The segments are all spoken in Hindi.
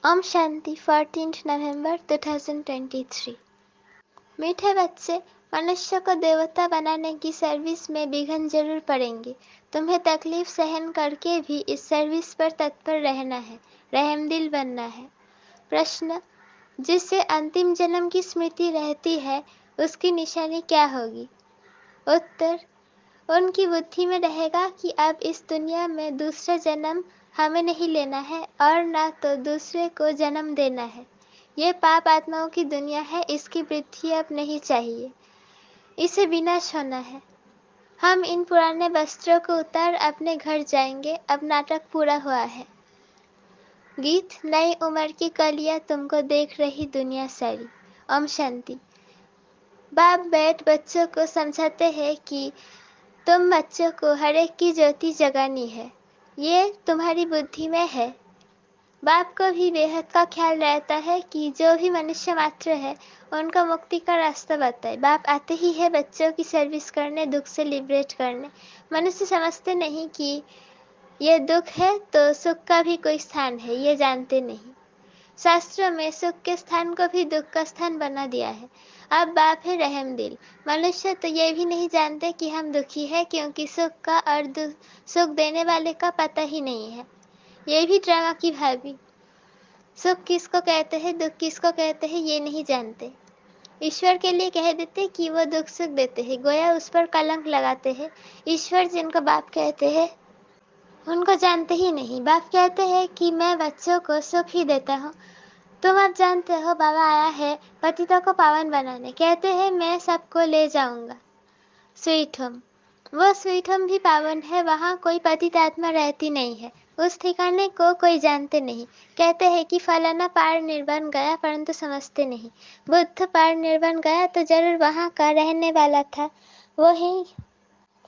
ओम शांति 14 नवंबर 2023। मीठे बच्चे, मनुष्य को देवता बनाने की सर्विस में विघ्न जरूर पड़ेंगे। तुम्हें तकलीफ सहन करके भी इस सर्विस पर तत्पर रहना है, रहमदिल बनना है। प्रश्न: जिससे अंतिम जन्म की स्मृति रहती है, उसकी निशानी क्या होगी? उत्तर: उनकी बुद्धि में रहेगा कि अब इस दुनिया में दूसरा जन्म हमें नहीं लेना है और ना तो दूसरे को जन्म देना है। ये पाप आत्माओं की दुनिया है, इसकी वृद्धि अब नहीं चाहिए, इसे विनाश होना है। हम इन पुराने वस्त्रों को उतार अपने घर जाएंगे, अब नाटक पूरा हुआ है। गीत: नई उम्र की कलियां तुमको देख रही दुनिया सारी। ओम शांति। बाप बैठ बच्चों को समझाते हैं कि तुम बच्चों को हर एक की ज्योति जगानी है, ये तुम्हारी बुद्धि में है। बाप को भी बेहद का ख्याल रहता है कि जो भी मनुष्य मात्र है उनको मुक्ति का रास्ता बताए। बाप आते ही है बच्चों की सर्विस करने, दुख से लिबरेट करने। मनुष्य समझते नहीं कि ये दुख है तो सुख का भी कोई स्थान है, ये जानते नहीं। शास्त्रों में सुख के स्थान को भी दुख का स्थान बना दिया है। अब बाप है रहमदिल। मनुष्य तो ये भी नहीं जानते कि हम दुखी है, क्योंकि सुख का और सुख देने वाले का पता ही नहीं है। ये भी ड्रामा की भाभी। सुख किसको कहते हैं, दुख किसको कहते हैं, ये नहीं जानते। ईश्वर के लिए कह देते कि वो दुख सुख देते हैं, गोया उस पर कलंक लगाते हैं। ईश्वर जिनको बाप कहते हैं उनको जानते ही नहीं। बाप कहते हैं कि मैं बच्चों को सुख ही देता हूँ। तुम अब जानते हो बाबा आया है पतितों को पावन बनाने। कहते हैं मैं सबको ले जाऊंगा स्वीट होम। वो स्वीट होम भी पावन है, वहाँ कोई पतित आत्मा रहती नहीं है। उस ठिकाने को कोई जानते नहीं। कहते हैं कि फलाना पार निर्वाण गया, परंतु समझते नहीं। बुद्ध पार निर्वाण गया तो जरूर वहाँ का रहने वाला था,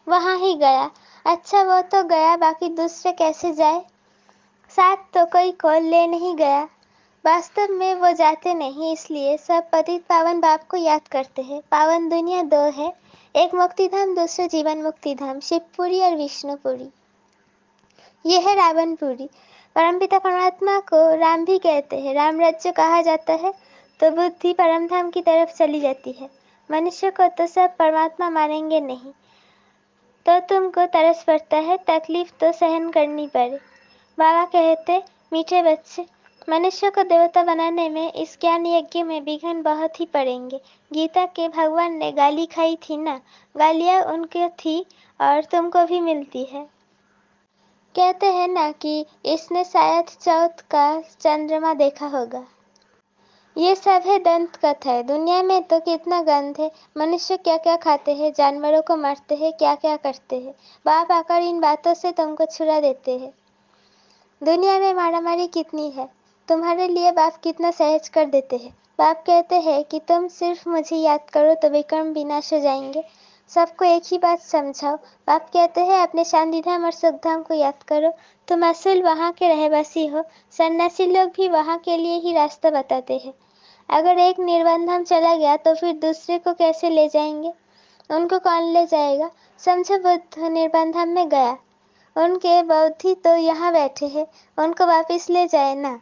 वहाँ ही गया। अच्छा वो तो गया, बाकी दूसरे कैसे जाए? साथ तो कोई को ले नहीं गया। वास्तव में वो जाते नहीं, इसलिए सब पतित पावन बाप को याद करते हैं। पावन दुनिया दो है, एक मुक्ति धाम, दूसरा जीवन मुक्ति धाम, शिवपुरी और विष्णुपुरी। ये है रावणपुरी। परमपिता परमात्मा को राम भी कहते हैं। राम राज्य कहा जाता है तो बुद्धि परम धाम की तरफ चली जाती है। मनुष्य को तो सब परमात्मा मानेंगे नहीं, तो तुमको तरस पड़ता है, तकलीफ तो सहन करनी पड़े। बाबा कहते, मीठे बच्चे, मनुष्य को देवता बनाने में, इस ज्ञान यज्ञ में विघ्न बहुत ही पड़ेंगे। गीता के भगवान ने गाली खाई थी ना, गालियाँ उनको थी और तुमको भी मिलती है। कहते हैं ना कि इसने शायद चौथ का चंद्रमा देखा होगा। ये सब है दंत कथा। दुनिया में तो कितना गंध है। मनुष्य क्या क्या खाते हैं, जानवरों को मारते हैं, क्या क्या करते हैं। बाप आकर इन बातों से तुमको छुड़ा देते हैं। दुनिया में मारामारी कितनी है, तुम्हारे लिए बाप कितना सहज कर देते हैं। बाप कहते हैं कि तुम सिर्फ मुझे याद करो तो विक्रम विनाश हो जाएंगे। सबको एक ही बात समझाओ। बाप कहते हैं अपने शांतिधाम और सुखधाम को याद करो। तुम असल वहाँ के रहवासी हो। सन्यासी लोग भी वहाँ के लिए ही रास्ता बताते हैं। अगर एक निर्वाण धाम चला गया तो फिर दूसरे को कैसे ले जाएंगे? उनको कौन ले जाएगा? समझो बुद्ध निर्वाण धाम में गया, उनके बौद्धि तो यहाँ बैठे हैं, उनको वापस ले जाए ना।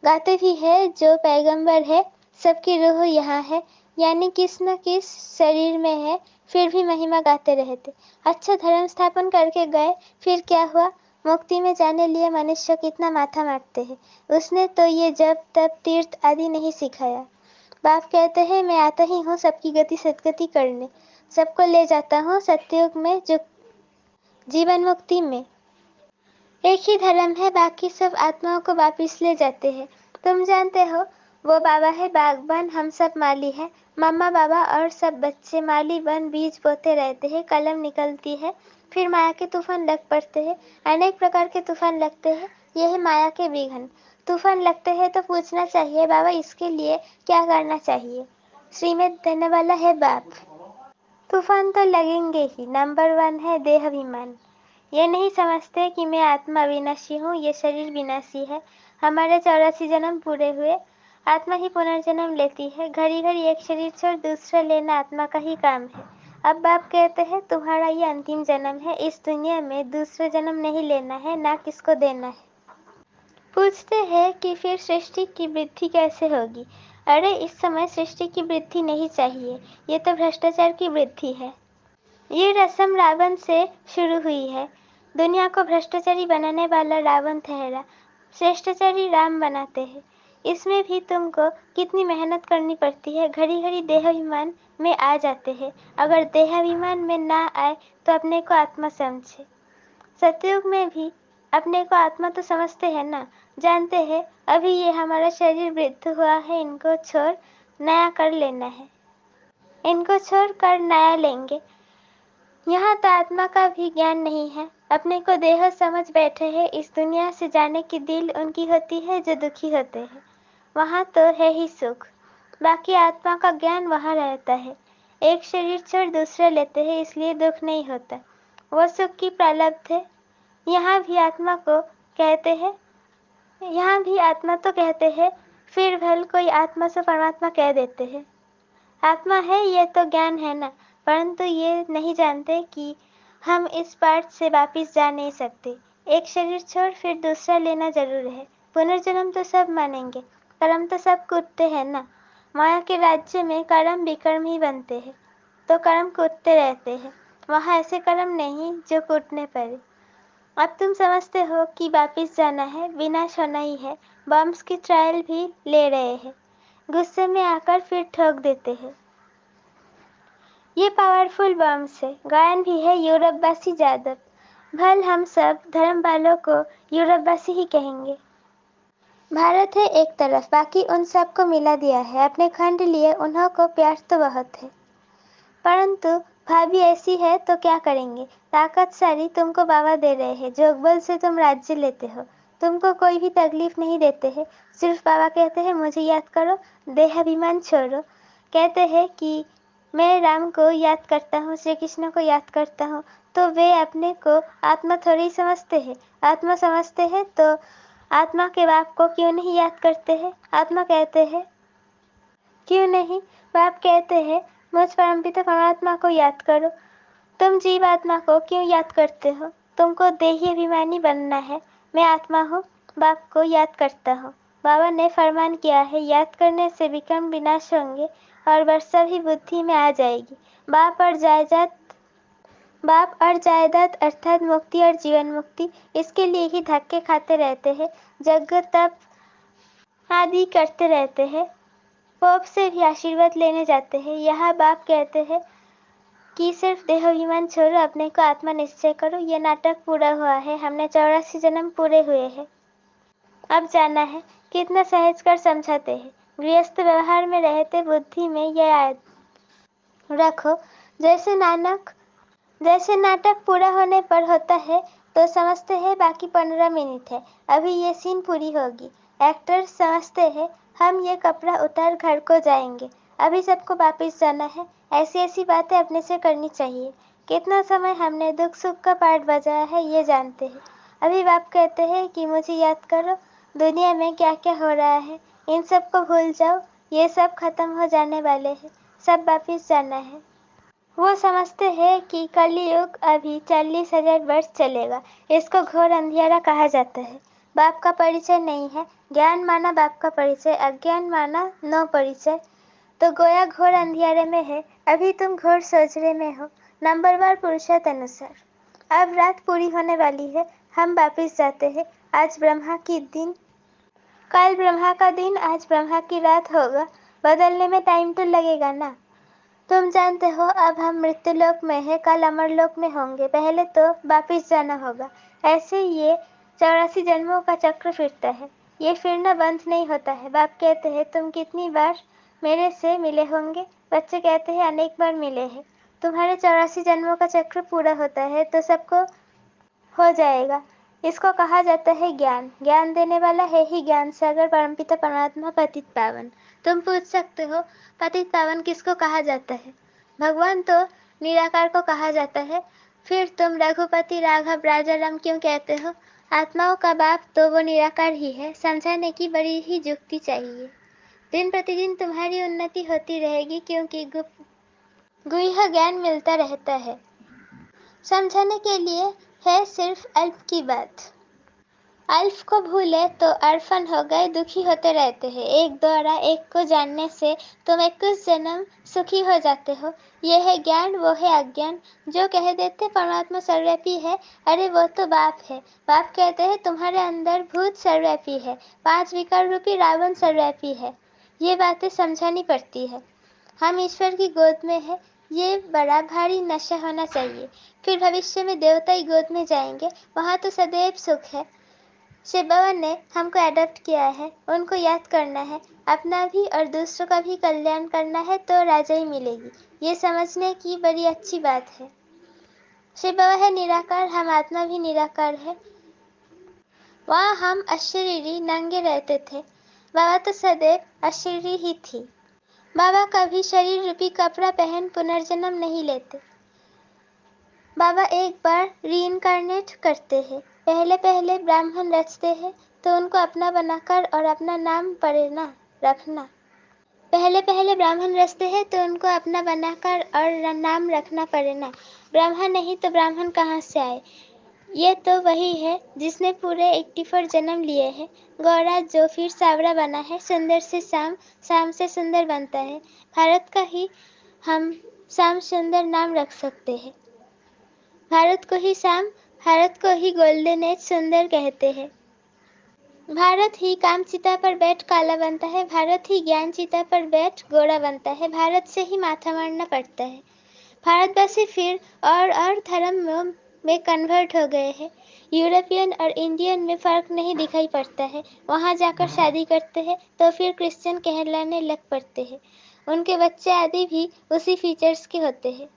गाते भी है जो पैगंबर है, सबकी रूह यहाँ है, यानी किस न किस शरीर में है, फिर भी महिमा गाते रहते। अच्छा धर्म स्थापन करके गए, फिर क्या हुआ? मुक्ति में जाने लिए मनुष्य कितना माथा मारते हैं। उसने तो ये जब तब तीर्थ आदि नहीं सिखाया। बाप कहते हैं मैं आता ही हूँ सबकी गति सदगति करने, सबको ले जाता हूँ सत्ययुग में, जो जीवन मुक्ति में। एक ही धर्म है, बाकी सब आत्माओं को वापिस ले जाते हैं। तुम जानते हो वो बाबा है बागबान, हम सब माली हैं। मम्मा बाबा और सब बच्चे माली बन बीज बोते रहते हैं, कलम निकलती है, फिर माया के तूफान लग पड़ते हैं। अनेक प्रकार के तूफान लगते हैं, यह है माया के विघ्न। तूफान लगते हैं तो पूछना चाहिए बाबा इसके लिए क्या करना चाहिए। श्रीमत देने वाला है बाप। तूफान तो लगेंगे ही। नंबर 1 है देहाभिमान। ये नहीं समझते कि मैं आत्मा अविनाशी हूँ, ये शरीर विनाशी है। हमारे 84 जन्म पूरे हुए, आत्मा ही पुनर्जन्म लेती है। घड़ी घड़ी एक शरीर छोड़ दूसरा लेना आत्मा का ही काम है। अब बाप कहते हैं तुम्हारा ये अंतिम जन्म है, इस दुनिया में दूसरा जन्म नहीं लेना है, ना किसको देना है। पूछते हैं कि फिर सृष्टि की वृद्धि कैसे होगी। अरे इस समय सृष्टि की वृद्धि नहीं चाहिए, ये तो भ्रष्टाचार की वृद्धि है। ये रस्म रावण से शुरू हुई है। दुनिया को भ्रष्टाचारी बनाने वाला रावण ठहरा, श्रेष्ठाचारी राम बनाते हैं। इसमें भी तुमको कितनी मेहनत करनी पड़ती है। घड़ी घड़ी देहाभिमान में आ जाते हैं। अगर देहाभिमान में ना आए तो अपने को आत्मा समझे। सतयुग में भी अपने को आत्मा तो समझते हैं ना, जानते हैं अभी ये हमारा शरीर वृद्ध हुआ है, इनको छोड़ नया कर लेना है, इनको छोड़ कर नया लेंगे। यहाँ तो आत्मा का भी ज्ञान नहीं है, अपने को देह समझ बैठे हैं। इस दुनिया से जाने की दिल उनकी होती है जो दुखी होते हैं, वहाँ तो है ही सुख, बाकी आत्मा का ज्ञान वहाँ रहता है। एक शरीर छोड़ दूसरा लेते हैं इसलिए दुख नहीं होता, वो सुख की प्रारब्ध है। यहाँ भी आत्मा को कहते हैं, यहाँ भी आत्मा तो कहते हैं, फिर भल कोई आत्मा से परमात्मा कह देते हैं। आत्मा है ये तो ज्ञान है ना, परंतु ये नहीं जानते कि हम इस पार्ट से वापिस जा नहीं सकते। एक शरीर छोड़ फिर दूसरा लेना जरूर है। पुनर्जन्म तो सब मानेंगे, कर्म तो सब कूटते हैं ना। माया के राज्य में कर्म विकर्म ही बनते हैं, तो कर्म कूटते रहते हैं। वहाँ ऐसे कर्म नहीं जो कूटने पड़े। अब तुम समझते हो कि वापिस जाना है, विनाश होना ही है। बम्स की ट्रायल भी ले रहे हैं, गुस्से में आकर फिर ठोक देते हैं। ये पावरफुल बम्स है। गायन भी है यूरोपवासी जादव। भल हम सब धर्म वालों को यूरोपवासी ही कहेंगे। भारत है एक तरफ, बाकी उन सबको मिला दिया है। अपने खंड लिए उन्हों को प्यार तो बहुत है, परंतु भाभी ऐसी है तो क्या करेंगे। ताकत सारी तुमको बाबा दे रहे हैं, जोगबल से तुम राज्य लेते हो। तुमको कोई भी तकलीफ नहीं देते हैं। सिर्फ बाबा कहते हैं मुझे याद करो, देहाभिमान छोड़ो। कहते हैं कि मैं राम को याद करता हूँ, श्री कृष्ण को याद करता हूँ, तो वे अपने को आत्मा थोड़ी समझते हैं। आत्मा समझते हैं तो आत्मा के बाप को क्यों नहीं याद करते हैं। आत्मा कहते हैं क्यों नहीं, बाप कहते हैं मुझ परमपिता परमात्मा को याद करो। तुम जीव आत्मा को क्यों याद करते हो। तुमको देही अभिमानी बनना है। मैं आत्मा हूँ, बाप को याद करता हूँ। बाबा ने फरमान किया है, याद करने से विक्रम विनाश होंगे और वर्षा भी बुद्धि में आ जाएगी। बाप और जायदाद अर्थात मुक्ति और जीवन मुक्ति, इसके लिए ही धक्के खाते रहते हैं, यज्ञ तप आदि करते रहते हैं। पोप से भी आशीर्वाद लेने जाते हैं। यहाँ बाप कहते हैं कि सिर्फ देहाभिमान छोड़ो, अपने को आत्मा निश्चय करो। ये नाटक पूरा हुआ है, हमने 84 जन्म पूरे हुए हैं, अब जाना है। कितना सहज कर समझाते हैं। गृहस्थ व्यवहार में रहते बुद्धि में यह आयत रखो, जैसे नाटक पूरा होने पर होता है तो समझते हैं बाकी 15 मिनट है, अभी ये सीन पूरी होगी। एक्टर समझते हैं हम ये कपड़ा उतार घर को जाएंगे, अभी सबको वापस जाना है। ऐसी ऐसी बातें अपने से करनी चाहिए। कितना समय हमने दुख सुख का पार्ट बजाया है ये जानते हैं। अभी बाप कहते हैं कि मुझे याद करो, दुनिया में क्या क्या हो रहा है, इन सब को भूल जाओ, ये सब खत्म हो जाने वाले हैं, सब वापिस जाना है। वो समझते हैं कि कलयुग अभी 40,000 वर्ष चलेगा, इसको घोर अंधियारा कहा जाता है। बाप का परिचय नहीं है, ज्ञान माना बाप का परिचय, अज्ञान माना नो परिचय, तो गोया घोर अंधियारे में है। अभी तुम घोर सोचरे में हो, नंबरवार पुरुषार्थ अनुसार। अब रात पूरी होने वाली है, हम वापिस जाते हैं। आज ब्रह्मा की दिन, कल ब्रह्मा का दिन, आज ब्रह्मा की रात होगा। बदलने में टाइम तो लगेगा ना। तुम जानते हो अब हम मृत्युलोक में हैं, कल अमरलोक में होंगे, पहले तो वापिस जाना होगा। ऐसे ये 84 जन्मों का चक्र फिरता है, ये फिरना बंद नहीं होता है। बाप कहते हैं तुम कितनी बार मेरे से मिले होंगे। बच्चे कहते हैं अनेक बार मिले हैं। तुम्हारे 84 जन्मों का चक्र पूरा होता है तो सबको हो जाएगा। इसको कहा जाता है ज्ञान। ज्ञान देने वाला है ही ज्ञान सागर परमपिता परमात्मा पतित पावन। तुम पूछ सकते हो पतित पावन किसको कहा जाता है। भगवान तो निराकार को कहा जाता है, फिर तुम रघुपति राघव राजा राम क्यों कहते हो। आत्माओं का बाप तो वो निराकार ही है। समझाने की बड़ी ही युक्ति चाहिए। दिन प्रतिदिन तुम्हारी उन्नति होती रहेगी, क्योंकि गुह्य ज्ञान मिलता रहता है। समझाने के लिए है सिर्फ अल्प की बात। अल्फ को भूले तो अरफन हो गए, दुखी होते रहते हैं। एक द्वारा एक को जानने से तुम 21 जन्म सुखी हो जाते हो। ये है ज्ञान, वो है अज्ञान। जो कह देते परमात्मा सर्वव्यापी है, अरे वो तो बाप है। बाप कहते हैं तुम्हारे अंदर भूत सर्वव्यापी है, 5 विकार रूपी रावण सर्वव्यापी है। ये बातें समझानी पड़ती है। हम ईश्वर की गोद में है, ये बड़ा भारी नशा होना चाहिए। फिर भविष्य में देवता ही गोद में जाएंगे, वहाँ तो सदैव सुख है। शिव बाबा ने हमको अडॉप्ट किया है, उनको याद करना है, अपना भी और दूसरों का भी कल्याण करना है तो राजाई मिलेगी। ये समझने की बड़ी अच्छी बात है। शिव बाबा है निराकार, हम आत्मा भी निराकार है। वहाँ हम अशरीरी नंगे रहते थे, बाबा तो सदैव अशरीरी ही थी। बाबा कभी शरीर रूपी कपड़ा पहन पुनर्जन्म नहीं लेते। बाबा एक बार रीइंकार्नेट करते हैं। पहले पहले ब्राह्मण रचते हैं तो उनको अपना बनाकर और अपना नाम प्रेरणा रखना। पहले पहले ब्राह्मण रचते हैं तो उनको अपना बनाकर और नाम रखना प्रेरणा। ब्राह्मण नहीं तो ब्राह्मण कहाँ से आए? ये तो वही है जिसने पूरे 84 जन्म लिए हैं। गौरा जो फिर सावरा बना है, सुंदर से शाम, शाम से सुंदर बनता है। भारत का ही हम शाम सुंदर नाम रख सकते हैं। भारत को ही शाम, भारत को ही गोल्डन एज सुंदर कहते हैं। भारत ही काम चिता पर बैठ काला बनता है, भारत ही ज्ञान चिता पर बैठ गोरा बनता है। भारत से ही माथा मारना पड़ता है। भारतवासी फिर और धर्म में कन्वर्ट हो गए हैं। यूरोपियन और इंडियन में फ़र्क नहीं दिखाई पड़ता है। वहाँ जाकर शादी करते हैं तो फिर क्रिश्चियन कहलाने लग पड़ते हैं। उनके बच्चे आदि भी उसी फीचर्स के होते हैं।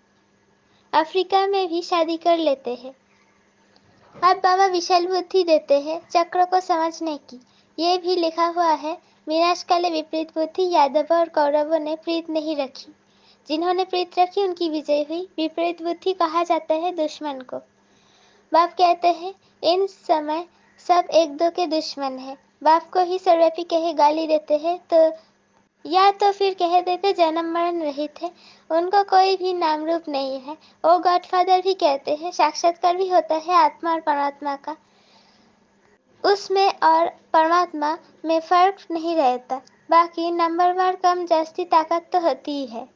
अफ्रीका में भी शादी कर लेते हैं। अब बाबा विशाल बुद्धि देते हैं चक्र को समझने की। ये भी लिखा हुआ है, विनाशकाले विपरीत बुद्धि। यादवों और कौरवों ने प्रीत नहीं रखी, जिन्होंने प्रीत रखी उनकी विजय हुई। विपरीत बुद्धि कहा जाता है दुश्मन को। बाप कहते हैं इन समय सब एक दो के दुश्मन है। बाप को ही सर्वव्यापी कहे गाली देते हैं तो या तो फिर कह देते जन्म मरण रहित है, उनको कोई भी नाम रूप नहीं है। वो गॉडफादर भी कहते हैं, साक्षात्कार भी होता है आत्मा और परमात्मा का। उसमें और परमात्मा में फर्क नहीं रहता। बाकी नंबरवार कम जास्ती ताकत तो होती ही है।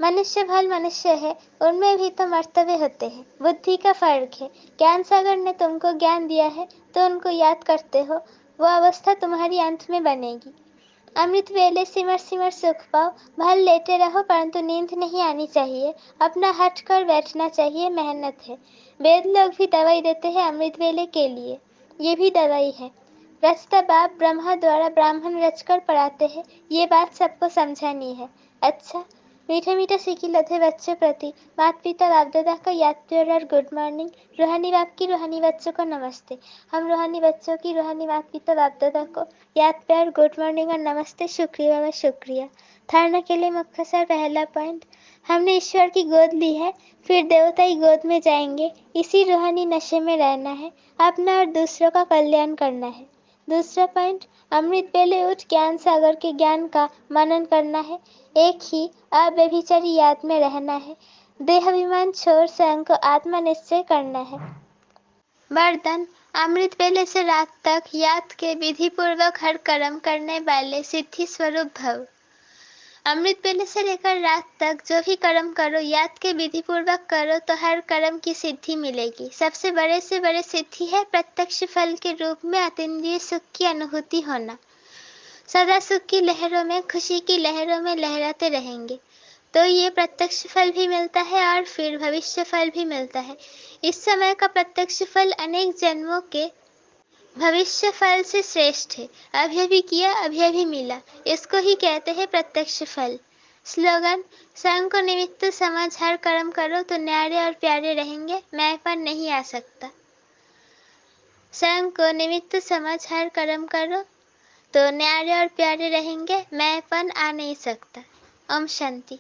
मनुष्य भल मनुष्य है, उनमें भी तो मर्तबे होते हैं। बुद्धि का फर्क है। ज्ञान सागर ने तुमको ज्ञान दिया है तो उनको याद करते हो, वो अवस्था तुम्हारी अंत में बनेगी। अमृत वेले सिमर सिमर सुख पाओ। भल लेटे रहो परंतु नींद नहीं आनी चाहिए। अपना हट कर बैठना चाहिए, मेहनत है। वेद लोग भी दवाई देते हैं अमृत वेले के लिए, ये भी दवाई है। रचता बाप ब्रह्मा द्वारा ब्राह्मण रचकर पढ़ाते हैं, ये बात सबको समझानी है। अच्छा, मीठे मीठे सीखी लधे बच्चों प्रति माता पिता बाप दादा का याद प्यार और गुड मॉर्निंग। रूहानी बाप की रूहानी बच्चों को नमस्ते। हम रूहानी बच्चों की रूहानी माता पिता बाप दादा को याद प्यार गुड मॉर्निंग और नमस्ते। शुक्रिया व शुक्रिया। धारणा के लिए मुख्तसर पहला पॉइंट, हमने ईश्वर की गोद ली है, फिर देवता ही गोद में जाएंगे। इसी रूहानी नशे में रहना है, अपना और दूसरों का कल्याण करना है। दूसरा पॉइंट, अमृत वेले उठ ज्ञान सागर के ज्ञान का मनन करना है। एक ही अव्यभिचारी याद में रहना है। देहाभिमान छोड़ स्वयं को आत्मा निश्चय करना है। वरदान, अमृत वेले से रात तक याद के विधि पूर्वक हर कर्म करने वाले सिद्धि स्वरूप भव। अमृत वेले से लेकर रात तक जो भी कर्म करो, याद के विधि पूर्वक करो तो हर कर्म की सिद्धि मिलेगी। सबसे बड़े से बड़े सिद्धि है प्रत्यक्ष फल के रूप में अतीन्द्रिय सुख की अनुभूति होना। सदा सुख की लहरों में, खुशी की लहरों में लहराते रहेंगे तो ये प्रत्यक्ष फल भी मिलता है और फिर भविष्य फल भी मिलता है। इस समय का प्रत्यक्ष फल अनेक जन्मों के भविष्य फल से श्रेष्ठ है। अभी अभी किया, अभी अभी मिला, इसको ही कहते हैं प्रत्यक्ष फल। स्लोगन, स्वयं को निमित्त समझ हर कर्म करो तो न्यारे और प्यारे रहेंगे, मैंपन नहीं आ सकता। स्वयं को निमित्त समझ हर कर्म करो तो न्यारे और प्यारे रहेंगे, मैंपन आ नहीं सकता। ओम शांति।